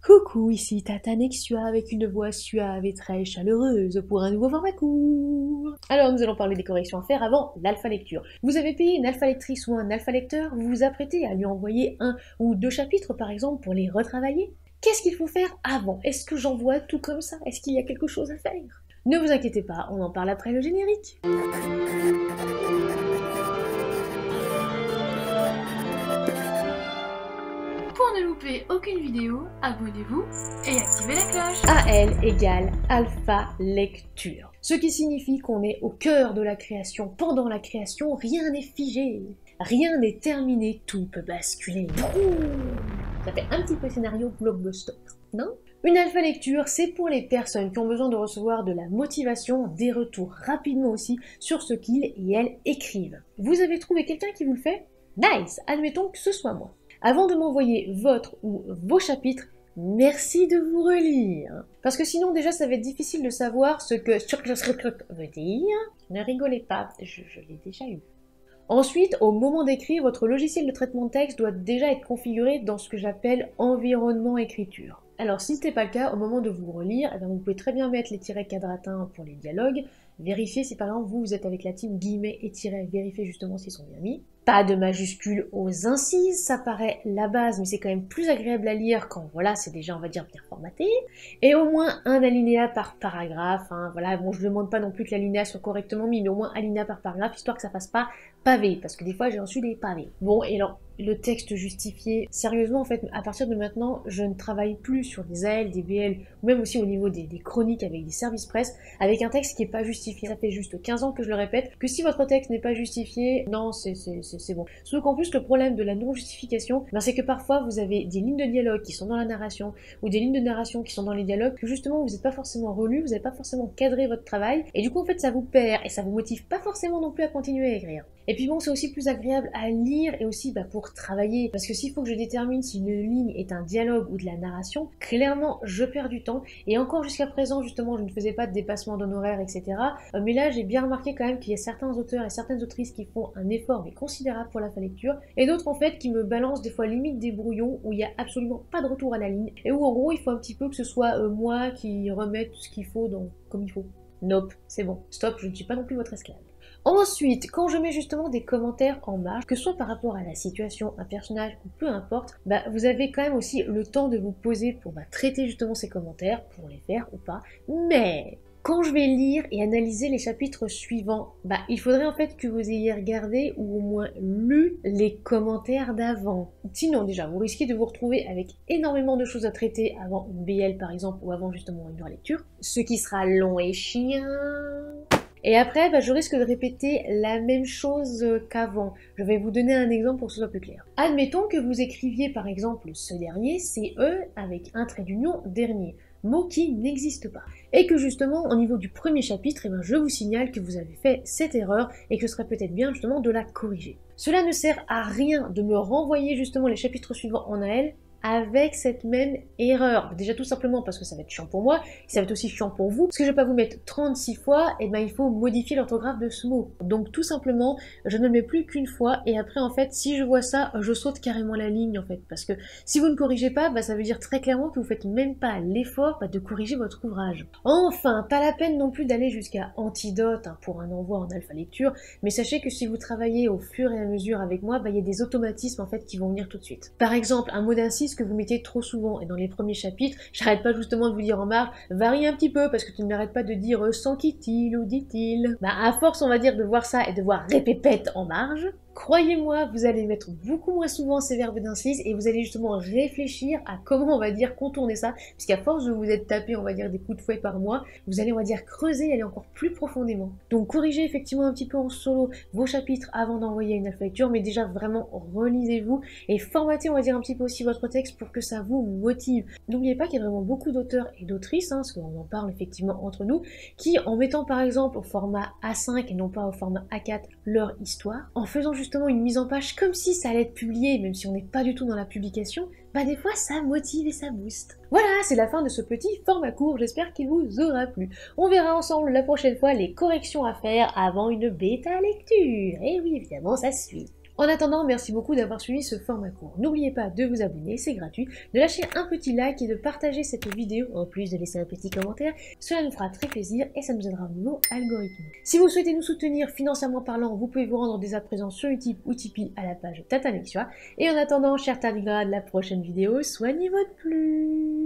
Coucou, ici Tata Nexua avec une voix suave et très chaleureuse pour un nouveau format court. Alors nous allons parler des corrections à faire avant l'alpha lecture. Vous avez payé une alpha lectrice ou un alpha lecteur, vous vous apprêtez à lui envoyer un ou deux chapitres par exemple pour les retravailler. Qu'est-ce qu'il faut faire avant? Est-ce que j'envoie tout comme ça? Est-ce qu'il y a quelque chose à faire? Ne vous inquiétez pas, on en parle après le générique. Pour ne louper aucune vidéo, abonnez-vous et activez la cloche. AL égale alpha lecture. Ce qui signifie qu'on est au cœur de la création. Pendant la création, rien n'est figé. Rien n'est terminé, tout peut basculer. Ça fait un petit peu scénario blockbuster, non? Une alpha lecture, c'est pour les personnes qui ont besoin de recevoir de la motivation, des retours rapidement aussi sur ce qu'ils et elles écrivent. Vous avez trouvé quelqu'un qui vous le fait? Nice! Admettons que ce soit moi. Avant de m'envoyer votre ou vos chapitres, merci de vous relire. Parce que sinon déjà ça va être difficile de savoir ce que veut dire. Ne rigolez pas, je l'ai déjà eu. Ensuite, au moment d'écrire, votre logiciel de traitement de texte doit déjà être configuré dans ce que j'appelle environnement écriture. Alors si ce n'est pas le cas, au moment de vous relire, vous pouvez très bien mettre les tirets quadratins pour les dialogues, vérifier si par exemple vous êtes avec la team guillemets et tirets, vérifier justement s'ils sont bien mis. Pas de majuscules aux incises, ça paraît la base, mais c'est quand même plus agréable à lire quand voilà, c'est déjà on va dire bien formaté. Et au moins un alinéa par paragraphe, voilà, bon je ne demande pas non plus que l'alinéa soit correctement mis, mais au moins alinéa par paragraphe, histoire que ça fasse pas pavé, parce que des fois j'ai reçu des pavés. Bon, et alors, le texte justifié, sérieusement en fait, à partir de maintenant, je ne travaille plus sur des AL, des BL, ou même aussi au niveau des chroniques avec des services presse, avec un texte qui n'est pas justifié. Ça fait juste 15 ans que je le répète, que si votre texte n'est pas justifié, non, c'est bon. Sauf qu'en plus, le problème de la non-justification, c'est que parfois vous avez des lignes de dialogue qui sont dans la narration, ou des lignes de narration qui sont dans les dialogues, que justement vous n'êtes pas forcément relu, vous n'avez pas forcément cadré votre travail, et du coup en fait ça vous perd, et ça vous motive pas forcément non plus à continuer à écrire. Et puis bon, c'est aussi plus agréable à lire et aussi pour travailler, parce que s'il faut que je détermine si une ligne est un dialogue ou de la narration, clairement je perds du temps, et encore jusqu'à présent justement je ne faisais pas de dépassement d'honoraires, etc. Mais là j'ai bien remarqué quand même qu'il y a certains auteurs et certaines autrices qui font un effort mais considérable pour la lecture, et d'autres en fait qui me balancent des fois limite des brouillons où il n'y a absolument pas de retour à la ligne, et où en gros il faut un petit peu que ce soit moi qui remette tout ce qu'il faut comme il faut. Nope, c'est bon, stop, je ne suis pas non plus votre esclave. Ensuite, quand je mets justement des commentaires en marge, que ce soit par rapport à la situation, un personnage ou peu importe, vous avez quand même aussi le temps de vous poser pour traiter justement ces commentaires, pour les faire ou pas. Mais quand je vais lire et analyser les chapitres suivants, il faudrait en fait que vous ayez regardé ou au moins lu les commentaires d'avant. Sinon déjà, vous risquez de vous retrouver avec énormément de choses à traiter avant une BL par exemple ou avant justement une lecture, ce qui sera long et chiant. Et après, je risque de répéter la même chose qu'avant. Je vais vous donner un exemple pour que ce soit plus clair. Admettons que vous écriviez par exemple ce dernier, CE, avec un trait d'union dernier, mot qui n'existe pas. Et que justement, au niveau du premier chapitre, je vous signale que vous avez fait cette erreur et que ce serait peut-être bien justement de la corriger. Cela ne sert à rien de me renvoyer justement les chapitres suivants en AL avec cette même erreur. Déjà tout simplement parce que ça va être chiant pour moi, et ça va être aussi chiant pour vous, parce que je vais pas vous mettre 36 fois, et il faut modifier l'orthographe de ce mot. Donc tout simplement, je ne le mets plus qu'une fois, et après en fait, si je vois ça, je saute carrément la ligne en fait, parce que si vous ne corrigez pas, ça veut dire très clairement que vous faites même pas l'effort de corriger votre ouvrage. Enfin, pas la peine non plus d'aller jusqu'à antidote pour un envoi en alpha lecture, mais sachez que si vous travaillez au fur et à mesure avec moi, il y a des automatismes en fait qui vont venir tout de suite. Par exemple, un mot d'incise que vous mettez trop souvent, et dans les premiers chapitres, j'arrête pas justement de vous dire en marge, varie un petit peu, parce que tu n'arrêtes pas de dire s'enquit-il ou dit-il. À force, on va dire, de voir ça et de voir répépète en marge, croyez-moi, vous allez mettre beaucoup moins souvent ces verbes d'incise et vous allez justement réfléchir à comment on va dire contourner ça, puisqu'à force de vous être tapé, on va dire, des coups de fouet par mois, vous allez, on va dire, creuser et aller encore plus profondément. Donc corrigez effectivement un petit peu en solo vos chapitres avant d'envoyer une alpha lecture, mais déjà vraiment relisez-vous et formatez, on va dire, un petit peu aussi votre texte pour que ça vous motive. N'oubliez pas qu'il y a vraiment beaucoup d'auteurs et d'autrices, parce qu'on en parle effectivement entre nous, qui en mettant par exemple au format A5 et non pas au format A4 leur histoire, en faisant justement une mise en page comme si ça allait être publié, même si on n'est pas du tout dans la publication, des fois ça motive et ça booste. Voilà, c'est la fin de ce petit format court, j'espère qu'il vous aura plu. On verra ensemble la prochaine fois les corrections à faire avant une bêta lecture. Et oui, évidemment, ça suit. En attendant, merci beaucoup d'avoir suivi ce format court. N'oubliez pas de vous abonner, c'est gratuit, de lâcher un petit like et de partager cette vidéo, en plus de laisser un petit commentaire. Cela nous fera très plaisir et ça nous aidera au niveau algorithme. Si vous souhaitez nous soutenir financièrement parlant, vous pouvez vous rendre dès à présent sur Utip ou Tipeee à la page Tata Nexua. Et en attendant, chers tardigrades, la prochaine vidéo, soignez votre plume.